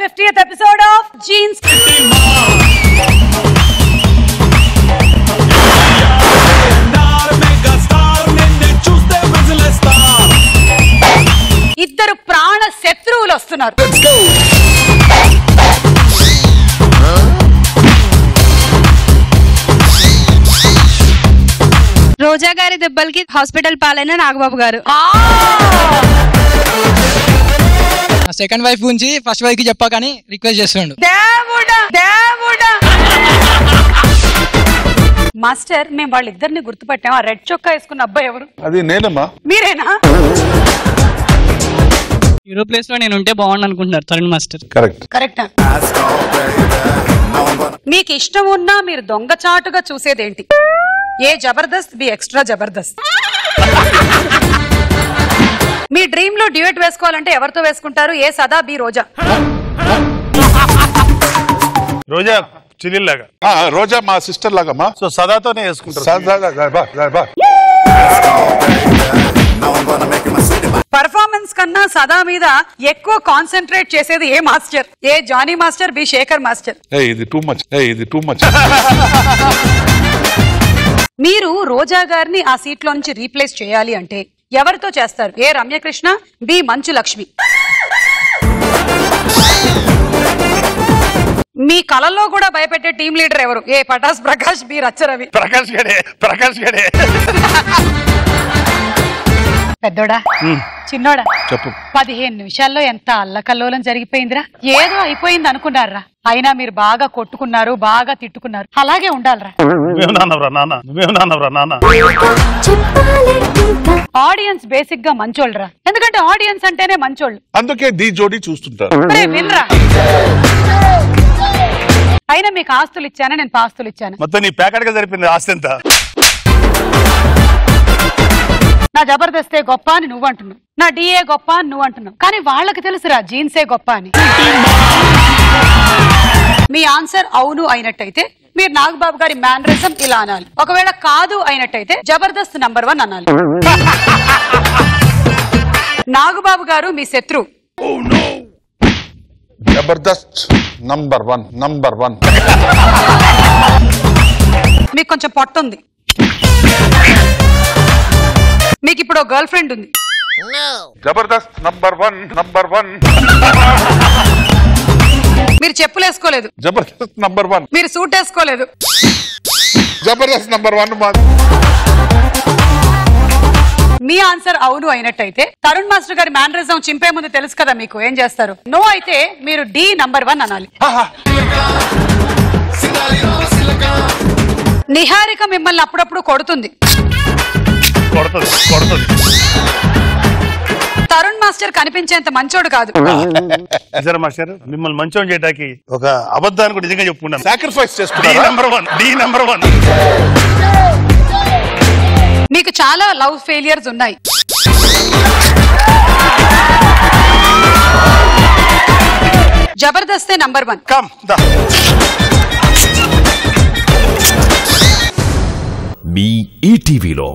50th episode of Jeans. ఇద్దరు ప్రాణ శత్రువులు వస్తున్నారు. రోజా గారి దెబ్బలకి హాస్పిటల్ పాలైన నాగబాబు గారు. సెకండ్ వైఫ్ గురించి ఫస్ట్ వైఫ్ కి చెప్పాకని రిక్వెస్ట్ చేస్తుండు. మాస్టర్ మేము వాళ్ళిద్దరిని గుర్తుపట్టాం. ఆ రెడ్ చొక్కా వేసుకున్న అబ్బాయి ఎవరు? అది నేనమ్మా. మీరేనా? హీరో ప్లేస్ లో నేను ఉంటే బాగుండు అనుకుంటున్నారు తరుణ్ మాస్టర్. కరెక్ట్. మీకు ఇష్టం ఉన్నా మీరు దొంగచాటుగా చూసేదేంటి? ఏ జబర్దస్త్ బి ఎక్స్ట్రా జబర్దస్త్. మీ డ్రీమ్ లో డ్యూయట్ వేసుకోవాలంటే ఎవరితో వేసుకుంటారు? ఏ సదా బి రోజా. రోజా చిలిల్లాగా. రోజా మా సిస్టర్ లాగమ్మా. సో సదాతోనే వేసుకుంటారు. పర్ఫార్మెన్స్ కన్నా సదా మీద ఎక్కువ కాన్సన్ట్రేట్ చేసేది ఏ master? A Jani master B Shekhar master. ఇది టూ మచ్. మీరు రోజా గారిని ఆ సీట్ లో నుంచి రీప్లేస్ చేయాలి అంటే ఎవరితో చేస్తారు? ఏ రమ్యకృష్ణ బి మంచు లక్ష్మి. మీ కళల్లో కూడా భయపెట్టే టీం లీడర్ ఎవరు? ఏ పటాస్ ప్రకాష్ బి రచ్చరవి. ప్రకాష్ గడే. పెద్దోడా చిన్నోడా చెప్పు. 15 నిమిషాల్లో ఎంత అల్లకల్లోలం జరిగిపోయిందిరా. ఏదో అయిపోయింది అనుకున్నారా? అయినా మీరు బాగా కొట్టుకున్నారు, బాగా తిట్టుకున్నారు. అలాగే ఉండాలరా. ఆడియన్స్ బేసిక్ గా మంచోళ్ళరా. ఎందుకంటే ఆడియన్స్ అంటేనే మంచోళ్ళు. అందుకే ది జోడీ చూస్తుంటారు. వినరా? అయినా మీకు ఆస్తులు ఇచ్చానా? నేను పాస్తులు ఇచ్చాను. మొత్తం నీ ప్యాకెట్ గా సరిపోయింది ఆస్తి ఎంత. నా జబర్దస్తే గొప్ప అని నువ్వు అంటున్నావు, నా డిఏ గొప్ప అని నువ్వు అంటున్నావు. కానీ వాళ్ళకి తెలుసురా జీన్సే గొప్ప అని. మీ ఆన్సర్ అవును అయినట్టయితే మీరు నాగబాబు గారి మ్యానరిజం ఇలా అనాలి. ఒకవేళ కాదు అయినట్టయితే జబర్దస్త్ నంబర్ 1 అనాలి. నాగబాబు గారు మీ శత్రు. జబర్దస్త్ నంబర్ 1. మీకు కొంచెం పొట్టుంది. మీకు ఇప్పుడు గర్ల్ ఫ్రెండ్ ఉంది. జబర్దస్త్ నంబర్ 1. మీరు చెప్పులు వేసుకోలేదు. జబర్దస్త్ నంబర్ 1. మీరు సూట్ వేసుకోలేదు. జబర్దస్త్ నంబర్ 1. మీ ఆన్సర్ అవును అయినట్టయితే తరుణ్ మాస్టర్ గారి మ్యానరిజం చింపే ముందు తెలుసు కదా మీకు. ఏం చేస్తారు? నో అయితే మీరు డి నంబర్ 1 అనాలి. నిహారిక మిమ్మల్ని అప్పుడప్పుడు కొడుతుంది. తరుణ్ మాస్టర్ కనిపించేంత మంచోడు కాదు. మాస్టర్ మిమ్మల్ని మంచోని చేయడానికి ఒక అబద్ధాన్ని కూడా నిజంగా చెప్పుకున్నాను. సాక్రిఫైస్ చేసుకున్నారు. The number 1. మీకు చాలా లవ్ ఫెయిలియర్స్ ఉన్నాయి. జబర్దస్తే నంబర్ 1. కమ్ మీ ఈటీవీలో